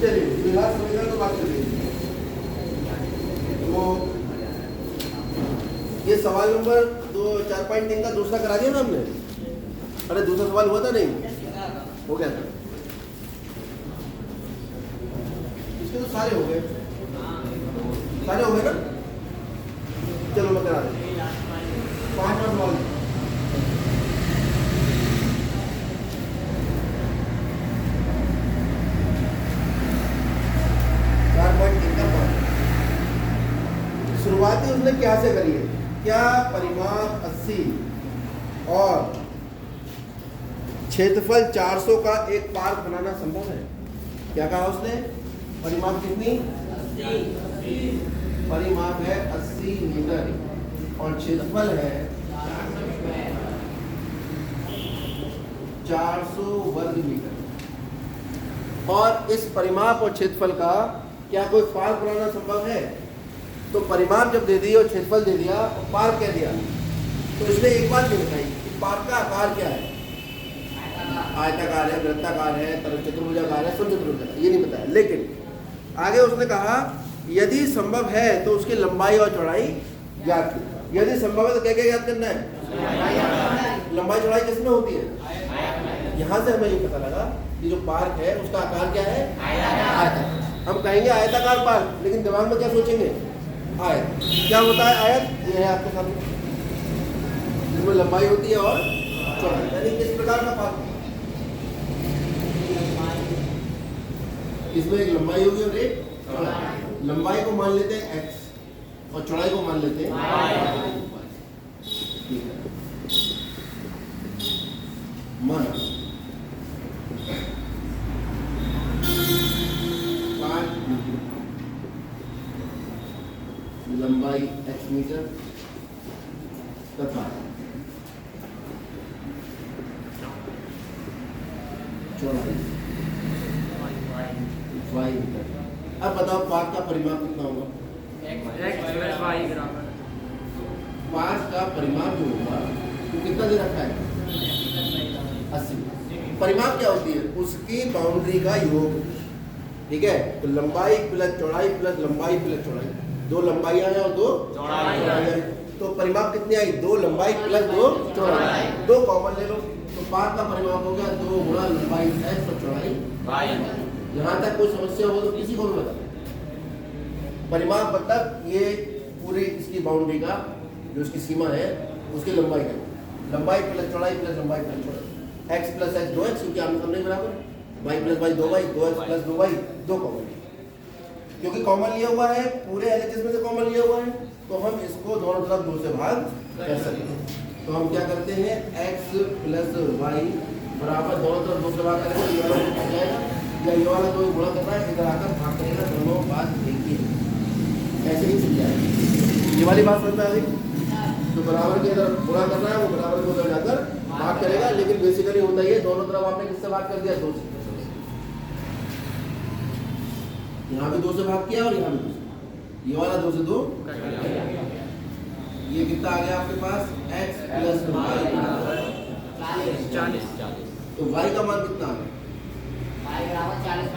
चलिए द्विघात समीकरण तो बात करिए। तो ये सवाल नंबर 4.3 का दूसरा करा दिया ना हमने। अरे दूसरा सवाल हुआ था नहीं, हो गया था। इसके तो सारे हो गए, सारे हो गए ना। चलो मैं करा दें 5 सवाल। शुरुआती उसने क्या से करी है? क्या परिमाप 80 और क्षेत्रफल 400 का एक पार्क बनाना संभव है? क्या कहा उसने? परिमाप कितनी? परिमाप है 80 मीटर और क्षेत्रफल है 400 वर्ग मीटर। और इस परिमाप और क्षेत्रफल का क्या कोई पार्क बनाना संभव है? तो परिमाप जब दे दी और क्षेत्रफल दे दिया और पार्क कह दिया, तो इसने एक बात नहीं बताई कि पार्क का आकार क्या है। आयताकार है, वृत्ताकार है, चतुर्भुजाकार है, समचतुर्भुजाकार, ये नहीं बताया। लेकिन आगे उसने कहा यदि संभव है तो उसकी लंबाई और चौड़ाई ज्ञात की। यदि संभव है तो क्या क्या ज्ञात करना है? लंबाई चौड़ाई किसमें होती है? यहाँ से हमें ये पता लगा कि जो पार्क है उसका आकार क्या है? आयताकार। हम कहेंगे आयताकार पार्क, लेकिन दिमाग में क्या सोचेंगे? आयत। क्या होता है आयत? ये है आपके सामने, इसमें लंबाई होती है और चौड़ाई, यानी किस प्रकार का पार्क? इसमें एक लंबाई होगी और एक चौड़ाई। लंबाई को मान लेते हैं x और चौड़ाई को मान लेते हैं y। माना 5 मीटर, लंबाई x मीटर तथा चौड़ाई y मीटर। अब बताओ पार्क का परिमाप कितना होगा? पार्क का परिमाप जो होगा वो कितना दे रखा है? 80। परिमाप क्या होती है? उसकी बाउंड्री का योग। ठीक है, तो लंबाई प्लस चौड़ाई प्लस लंबाई प्लस चौड़ाई, 2 लंबाइयां हैं और 2 चौड़ाई हैं। तो परिमाप कितनी आई? 2 लंबाई प्लस 2 चौड़ाई, 2 कॉमन ले लो। तो पार्क का परिमाप हो गया 2 गुणा लंबाई x और चौड़ाई y। यहाँ तक कोई समस्या हो तो किसी को भी बता। परिमाप मतलब ये पूरी इसकी बाउंड्री का जो इसकी सीमा है उसकी लंबाई है। लंबाई प्लस चौड़ाई प्लस लंबाई प्लस चौड़ाई, x प्लस x 2x, क्योंकि आमने नहीं बराबर, y plus y 2y, 2x plus 2y 2 common, क्योंकि कॉमन लिया हुआ है, पूरे एलएचएस में से कॉमन लिया हुआ है, तो हम इसको दोनों तरफ 2 से भाग कर सकते हैं। तो हम क्या करते हैं? x प्लस y बराबर दोनों तरफ 2 से भाग करेंगे, ये वाला हो जाएगा, या ये वाला 2 गुणा करना है, इधर आकर भाग करेगा, दोनों बात देखिए ऐसे ही चल जाएगी। ये वाली बात समझ में आ गई? तो बराबर के इधर गुणा करना है, वो बराबर के उधर जाकर भाग करेगा, लेकिन बेसिकली होता ही है दोनों तरफ आपने किससे भाग कर दिया? 2 से। यहाँ भी 2 से भाग किया और यहाँ भी 2 से, ये वाला 2 से 2, ये कितना आ गया आपके पास? x plus y 40। तो y का मान कितना आ गया? y बराबर 40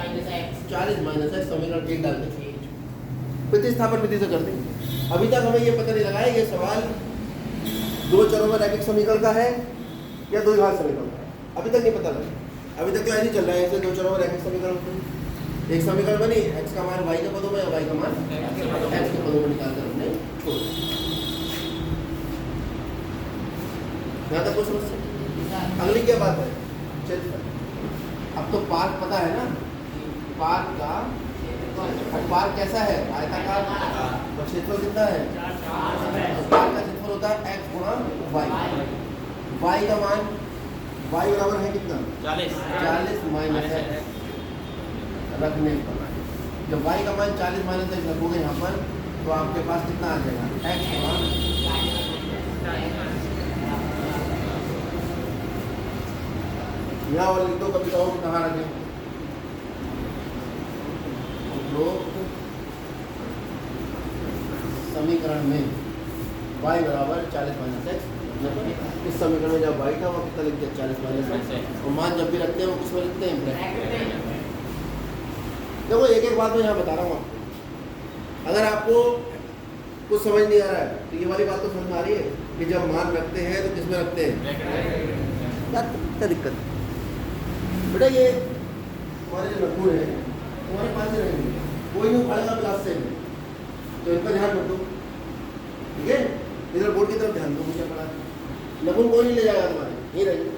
माइनस x, समीकरण 1 डाल दें, प्रतिस्थापन विधि से कर दें। अभी तक हमें ये पता नहीं लगा है ये सवाल 2 चरों में रैखिक समीकरण का है या द्विघात समीकरण का है, अभी तक नहीं पता लगा। अभी तक तो ऐसे ही चल रहा है, ऐसे 2 चरों में रैखिक समीकरण, एक समीकरण बनी, x का मान y के पदों में, y का मान x के पदों में निकालकर हमने छोड़ दिया। यहाँ तक कोई समस्या? अगली क्या बात है? क्षेत्रफल। अब तो पार्क पता है ना, पार्क का पार्क कैसा है? आयताकार। और क्षेत्रफल कितना है? तो पार्क का क्षेत्रफल होता है x गुणा y। y का मान y बराबर है कितना? 40 माइनस x रखने पर। जब y का मान 40 माइनस x रखोगे यहाँ पर, तो आपके पास कितना आ जाएगा? x का मान यहाँ और लिख दो, कविताओं को कहाँ रखें? समीकरण में y बराबर 40 माइनस x, इस समीकरण में जब y था वो कितना लिख दिया? 40 माइनस x। और मान जब भी रखते हैं वो किसमें लिखते हैं? ब्रैकेट। देखो एक बात मैं यहाँ बता रहा हूँ आपको, अगर आपको कुछ समझ नहीं आ रहा है तो ये वाली बात तो समझ में आ रही है कि जब मान रखते हैं तो किस में रखते हैं, क्या दिक्कत है बेटा। ये हमारे जो नखून है हमारे पास ही रहेंगे, कोई नहीं उखाड़ेगा क्लास से, तो इन पर ध्यान रख दो, ठीक है। इधर बोर्ड की तरफ ध्यान दो, मुझे पढ़ा नखून कोई नहीं ले जाएगा तुम्हारे, यही रहेंगे।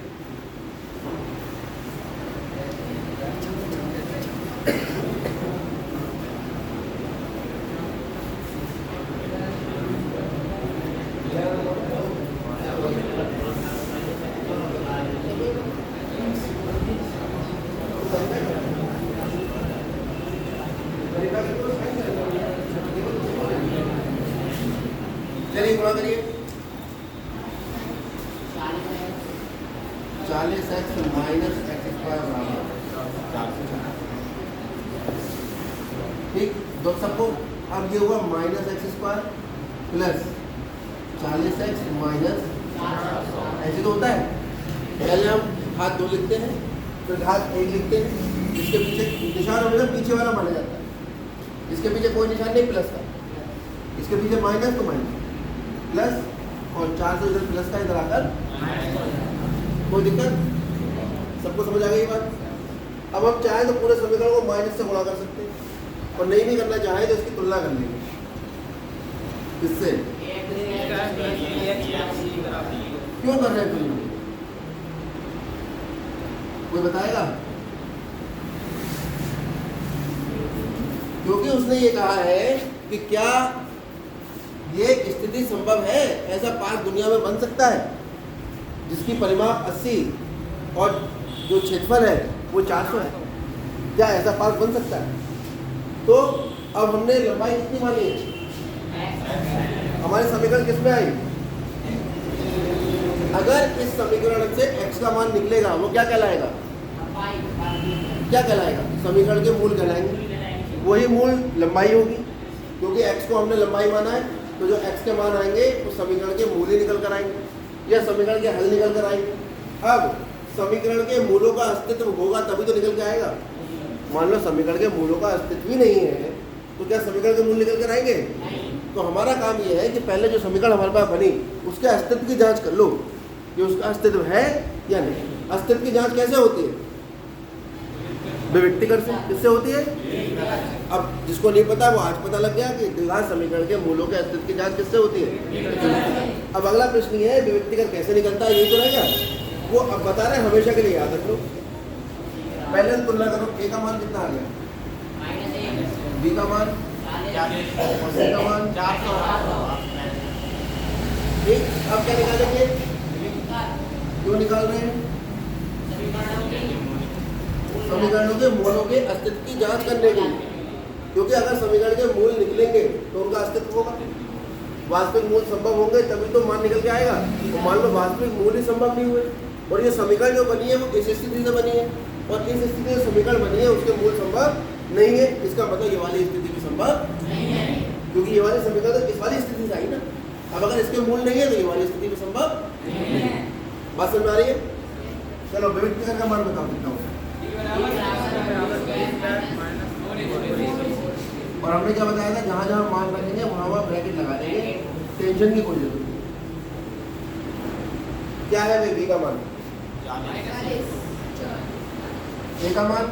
चलिए गुणा करिए, 40x माइनस एक्स स्क्वायर बराबर, ठीक। दो सबको अब ये हुआ minus x square plus 40x minus, ऐसे तो होता है। पहले हम घात 2 लिखते हैं, फिर घात 1 लिखते हैं, इसके पीछे निशान हमेशा पीछे वाला माना जाता है, इसके पीछे कोई निशान नहीं प्लस का, इसके पीछे माइनस तो माइनस प्लस, और 4 से इधर प्लस का इधर आकर, कोई दिक्कत, सबको समझ आ गई बात। अब हम चाहे तो पूरे समीकरण को माइनस से गुणा कर सकते हैं, और नहीं भी करना चाहे तो इसकी तुलना कर लेंगे, इससे क्यों कर रहे हैं तुलना, कोई बताएगा? क्योंकि उसने ये कहा है कि क्या ये स्थिति संभव है, ऐसा पार्क दुनिया में बन सकता है जिसकी परिमाप 80 और जो क्षेत्रफल है वो 400 है, क्या ऐसा पार्क बन सकता है? तो अब हमने लंबाई कितनी मानी है, हमारे समीकरण किस में आई? अगर इस समीकरण से x का मान निकलेगा वो क्या कहलाएगा, क्या कहलाएगा? समीकरण के मूल कहलाएंगे, वही मूल लंबाई होगी, क्योंकि x को हमने लंबाई माना है, तो जो x के मान आएंगे वो समीकरण के मूल ही निकल कर आएंगे या समीकरण के हल निकल कर आएंगे। अब समीकरण के मूलों का अस्तित्व होगा तभी तो निकल के आएगा। मान लो समीकरण के मूलों का अस्तित्व ही नहीं है तो क्या समीकरण के मूल निकल कर आएंगे? तो हमारा काम ये है कि पहले जो समीकरण हमारे पास बनी उसके अस्तित्व की जांच कर लो कि उसका अस्तित्व है या नहीं। अस्तित्व की जांच कैसे होती है? विविक्तीकरण से। किससे होती है? अब जिसको नहीं पता वो आज पता लग गया कि द्विघात समीकरण के मूलों के अस्तित्व की जांच किससे होती है। अब अगला प्रश्न ये है विविक्तीकरण कैसे निकलता है, यही तो रहेगा। वो अब बता रहे हैं, हमेशा के लिए याद रख लो। पहले तुलना करो, a का मान कितना आ गया, b का मान और c का मान 400। ठीक, अब क्या निकालेंगे, क्यों निकाल रहे हैं? समीकरणों के मूलों के अस्तित्व की जांच करने के लिए, क्योंकि अगर समीकरण के मूल निकलेंगे तो उनका अस्तित्व होगा, वास्तविक मूल संभव होंगे तभी तो मान निकल के आएगा। तो मान लो वास्तविक मूल ही संभव नहीं हुए और ये समीकरण जो बनी है वो इस स्थिति से बनी है और इस स्थिति से समीकरण बनी है उसके मूल संभव नहीं है, इसका मतलब ये वाली स्थिति भी संभव नहीं है, क्योंकि ये वाली समीकरण तो इस वाली स्थिति से आई ना। अब अगर इसके मूल नहीं है तो ये वाली स्थिति भी संभव नहीं है। बात समझ आ रही है? चलो विविक्तीकरण का मान बताओ कितना होगा। और हमने क्या बताया था, जहां जहां मान रखेंगे वहां वहां ब्रैकेट लगा देंगे, टेंशन की कोई जरूरत नहीं। क्या है वे? b का मान, a का मान,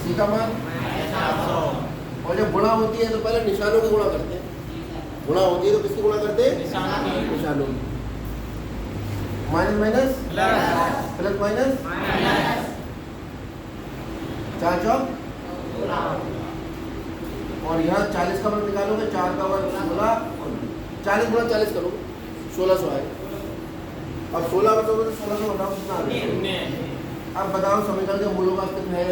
c का मान, और जब गुणा होती है तो पहले निशानों की गुणा करते हैं। गुणा होती है तो किसकी गुणा करते हैं? निशानों की। माइनस माइनस प्लस माइनस 4 चौक, और यहाँ 40 का मान निकालोगे, 4 का मान 16, 40 गुणा 40 करोगे 1600 आएगा। अब 16 बताओगे तो 1600 बताओ कितना आ गया। अब बताओ समीकरण के मूलों का अस्तित्व है,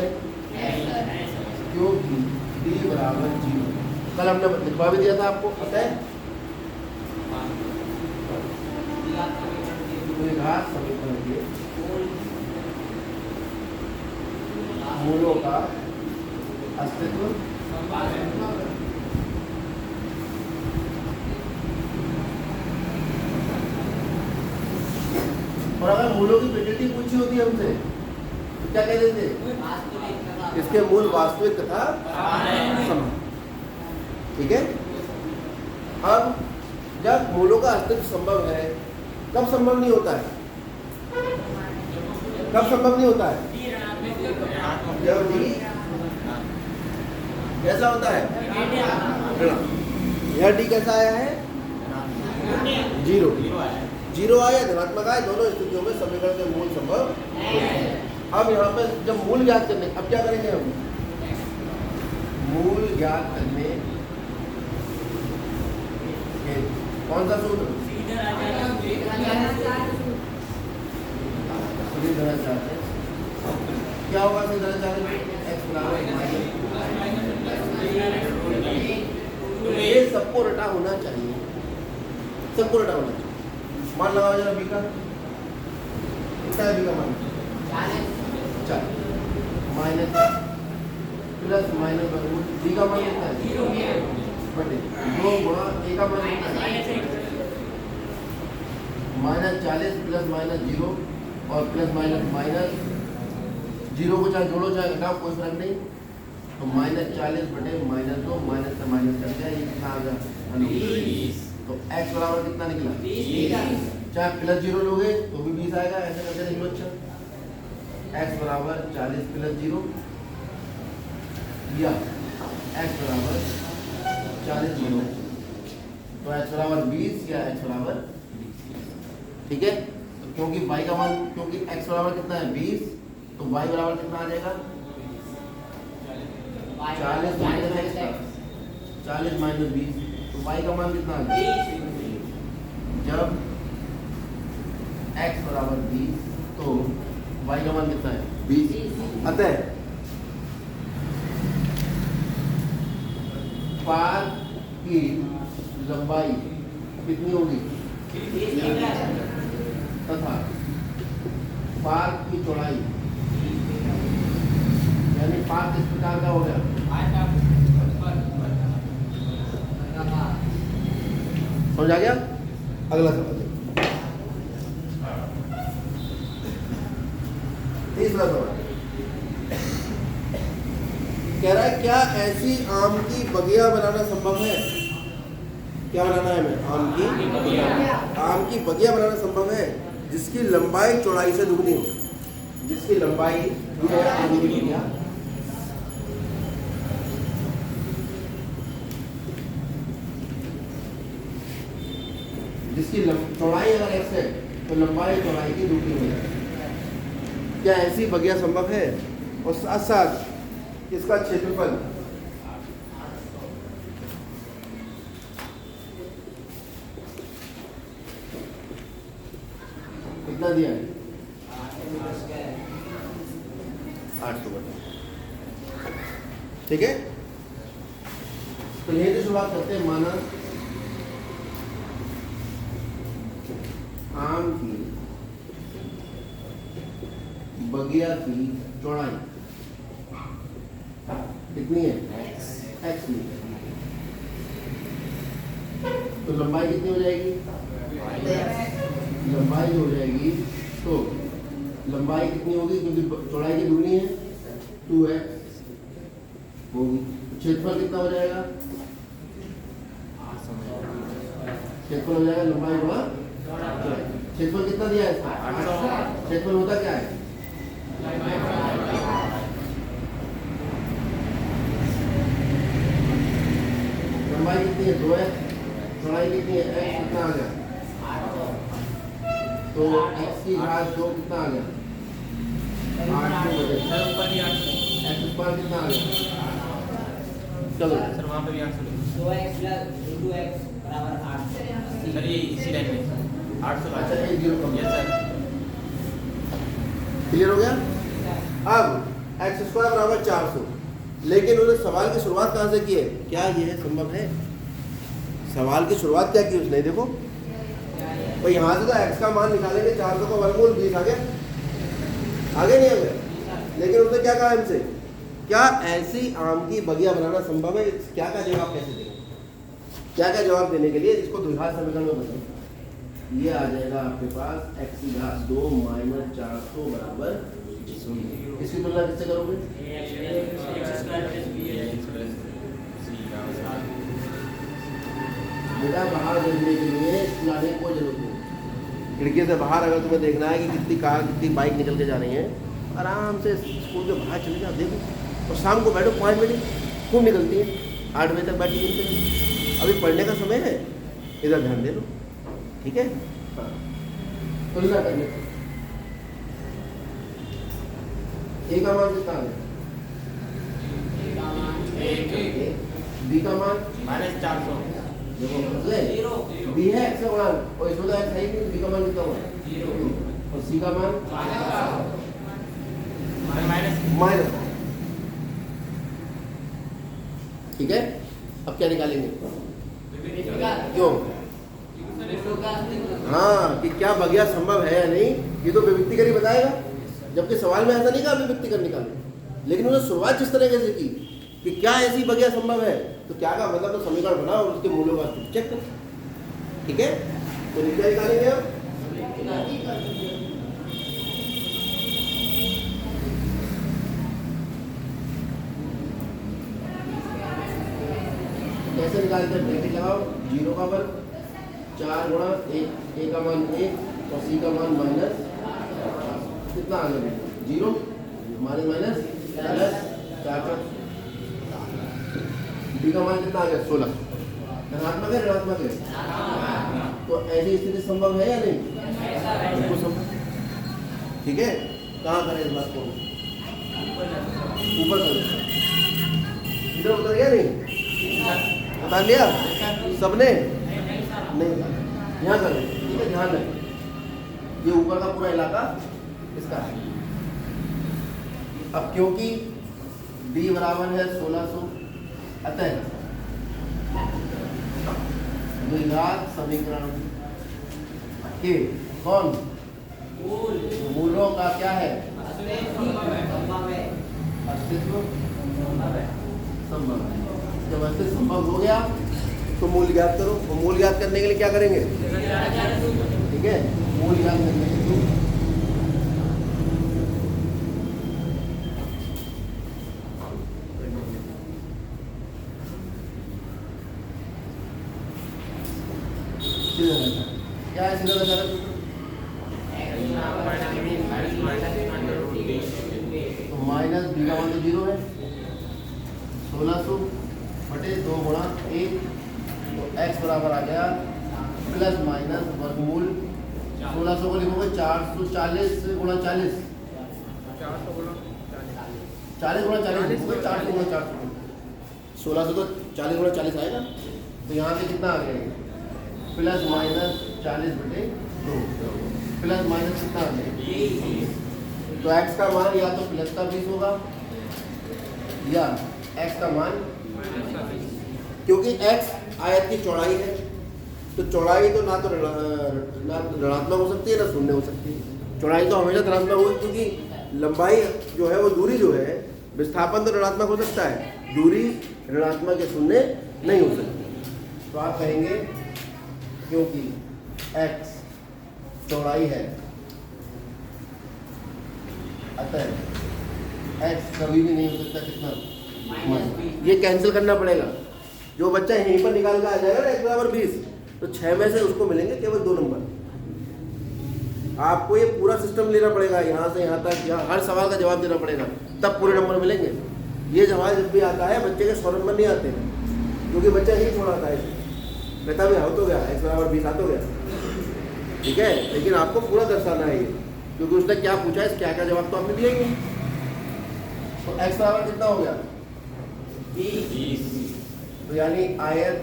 क्योंकि d बराबर 0। कल हमने लिखवा भी दिया था आपको, पता है? द्विघात समीकरण के मूलों का अस्तित्व और अगर मूलों की प्रकृति पूछी होती है हमसे तो क्या कह देते? इसके मूल वास्तविक तथा समान। ठीक है। अब जब मूलों का अस्तित्व संभव है, कब संभव नहीं होता है? कब संभव नहीं होता है? जब डी कैसा होता है? यह डी कैसा आया है? 0 0 आया, धनात्मक आया। दोनों स्थितियों में समीकरण के मूल संभव है। अब यहाँ पे जब मूल ज्ञात करने, अब क्या करेंगे हम? मूल ज्ञात करने कौन सा सूत्र? क्या होगा? ये सबको रटा होना चाहिए, सबको रटा होना चाहिए। मान लगाओ जरा बी का, कितना है बी का मान? 4 माइनस प्लस माइनस वर्गमूल। बी का मान कितना है? 2 गुणा ए का मान कितना है? -40 प्लस माइनस 0 और प्लस माइनस माइनस 0 को चाहे जोड़ो चाहे घटाओ, कोई फर्क नहीं। तो -40 बटे -2, माइनस से माइनस कर दिया, ये कितना आ गया? 20। तो x बराबर कितना निकला? 20। चाहे प्लस 0 लोगे तो भी 20 आएगा, ऐसे करके देख लो। अच्छा, x बराबर 40 प्लस 0 या x बराबर 40 0, तो x बराबर 20 या x बराबर 20। ठीक है। तो क्योंकि y का मान, क्योंकि x बराबर कितना है? 20, तो y बराबर कितना आ जाएगा? 40 माइनस 20, तो y का मान कितना आ जाएगा? जब x बराबर 20 तो y का मान कितना है? 20। अतः पाथ की लंबाई कितनी होगी? तथा पाथ की चौड़ाई, यानी पाथ किस प्रकार का हो गया? समझ आ गया? अगला सवाल, तीसरा सवाल कह रहा है, क्या ऐसी आम की बगिया बनाना संभव है? क्या बनाना है हमें? आम की बगिया बनाना संभव है जिसकी लंबाई चौड़ाई से दुगनी हो। जिसकी लंबाई है आम की बगिया, जिसकी चौड़ाई अगर x है तो लंबाई चौड़ाई की दुगनी हो जाए। क्या ऐसी बगिया संभव है? और साथ साथ इसका क्षेत्रफल कितना दिया है? 800। ठीक है। तो यही से शुरुआत करते हैं। माना आम की बगिया की चौड़ाई कितनी है? x metre. तो लंबाई कितनी हो जाएगी? लंबाई हो जाएगी, तो लंबाई कितनी होगी? क्योंकि चौड़ाई की दुगनी है, 2x होगी। क्षेत्रफल कितना हो जाएगा? क्षेत्रफल हो जाएगा लंबाई गुणा चौड़ाई। क्षेत्रफल कितना दिया है इसका? 800। क्षेत्रफल होता क्या है? लंबाई कितनी है? 2x, चौड़ाई कितनी है? x कितना आ गया? तो x की घात 2 कितना आ गया? 800 बटे x पर कितना आ गया? चलो सर वहाँ पे भी 800 2x प्लस 2x बराबर 800। सर ये इसी लाइन में 800। अच्छा, एक जीरो कम। Yes sir. क्लियर हो गया? अब x स्क्वायर बराबर 400, लेकिन उन्होंने सवाल की शुरुआत कहाँ से की है? क्या यह संभव है? सवाल की शुरुआत क्या की उसने? देखो तो यहाँ से तो x का मान निकालेंगे, 400 का वर्गमूल 20 आ गया, आगे नहीं आ गया। लेकिन उसने क्या कहा हमसे? क्या ऐसी आम की बगिया बनाना संभव है? क्या का जवाब कैसे देंगे? क्या क्या जवाब देने के लिए इसको द्विघात समीकरण में बताओ। ये आ जाएगा आपके पास x की घात 2 माइनस 400 बराबर। इसकी तुलना किससे करोगे? बाहर देखने के लिए स्कूल आने की कोई जरूरत नहीं। खिड़की से बाहर अगर तुम्हें देखना है कि कितनी कार कितनी बाइक निकल के जा रही हैं, आराम से स्कूल के बाहर चले जाओ, देखो। और शाम को बैठो 5 बजे खूब निकलती है, 8 बजे तक बैठी निकलती। अभी पढ़ने का समय है, इधर ध्यान दे लो, ठीक है। हाँ, तुलना करने ए का मान कितना है? बी का मान -400 देखो मतलब बी है एक्स का मान, और इसमें तो एक्स है ही नहीं, बी का मान कितना हुआ? 0। और सी का मान माइनस। ठीक है, अब क्या निकालेंगे? क्यों? हाँ, कि क्या बगिया संभव है या नहीं, ये तो विविक्ति कर ही बताएगा। जबकि सवाल में ऐसा नहीं कहा विविक्ति कर निकाले, लेकिन उन्होंने शुरुआत जिस तरीके से की कि क्या ऐसी बगिया संभव है, तो क्या का मतलब तो समीकरण बनाओ और उसके मूल्यों का चेक करो। ठीक है, तो क्या निकालेंगे अब? कैसे निकालते हैं? ब्रैकेट लगाओ, 0 का वर्ग 4 गुणा ए का मान 1 और सी का मान माइनस कितना आ गया? 0 माइनस प्लस 4। डी का मान कितना आ गया? 16। धनात्मक है ऋणात्मक है? तो ऐसी स्थिति संभव है या नहीं? बिल्कुल संभव। ठीक है, कहाँ करें इस बात को? ऊपर करें। इधर उतर गया नहीं? बता लिया सबने? नहीं, यहाँ करें। ठीक है, ध्यान रखें, ये ऊपर का पूरा इलाका इसका है। अब क्योंकि d बराबर है 1600, अतः द्विघात समीकरण के कौन मूलों का क्या है? अस्तित्व संभव है। जब अस्तित्व संभव हो गया तो मूल ज्ञात करो। और मूल ज्ञात करने के लिए क्या करेंगे? ठीक है, मूल ज्ञात करने के लिए क्या है? सीधा लगा रहा तो माइनस बी का मान तो 0 है, 1600 बटे 2 गुणा 1, तो x बराबर आ गया प्लस माइनस वर्गमूल 1600 को लिखोगे 440 गुणा 40, 40 गुणा 40 लिखोगे 400 गुणा 400, 1600 तो 40 गुणा 40 आएगा। तो यहाँ पे कितना आ गया? प्लस माइनस 40 बटे 2, प्लस माइनस कितना आ गया? तो x का मान या तो प्लस का 20 होगा या x का मान, क्योंकि x आयत की चौड़ाई है, तो चौड़ाई तो ना तो ऋणात्मक हो सकती है ना शून्य हो सकती है। चौड़ाई तो हमेशा धनात्मक होगी, क्योंकि लंबाई जो है वो दूरी जो है, विस्थापन तो ऋणात्मक हो सकता है, दूरी ऋणात्मक या शून्य नहीं हो सकती। तो आप कहेंगे क्योंकि x चौड़ाई है अतः x कभी भी नहीं हो सकता कितना? ये कैंसिल करना पड़ेगा। जो बच्चा यहीं पर निकाल कर आ जाएगा ना x बराबर 20, तो 6 में से उसको मिलेंगे केवल 2 नंबर। आपको ये पूरा सिस्टम लेना पड़ेगा, यहाँ से यहाँ तक, यहाँ हर सवाल का जवाब देना पड़ेगा, तब पूरे नंबर मिलेंगे। ये सवाल जब भी आता है बच्चे के 100 नंबर नहीं आते हैं, क्योंकि बच्चा यही छोड़ा आता है, कहता भी हो तो गया x बराबर 20 आ तो गया। ठीक है, लेकिन आपको पूरा दर्शाना है ये, क्योंकि उसने क्या पूछा है, क्या क्या जवाब तो आपने दिया ही नहीं। तो x बराबर कितना हो गया? 20। तो यानी आयत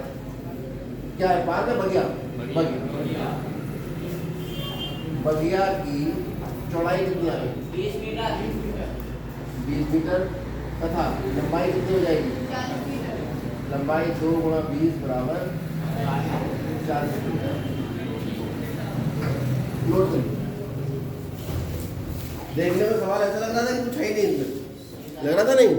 क्या है? पार का बगिया, बगिया की चौड़ाई कितनी आ गई? 20 मीटर तथा लंबाई कितनी हो जाएगी? लंबाई 2 गुणा 20 बराबर 40 मीटर। नोट करिए। देखने में सवाल ऐसा लग रहा था कि कुछ है ही नहीं इसमें, लग रहा था नहीं?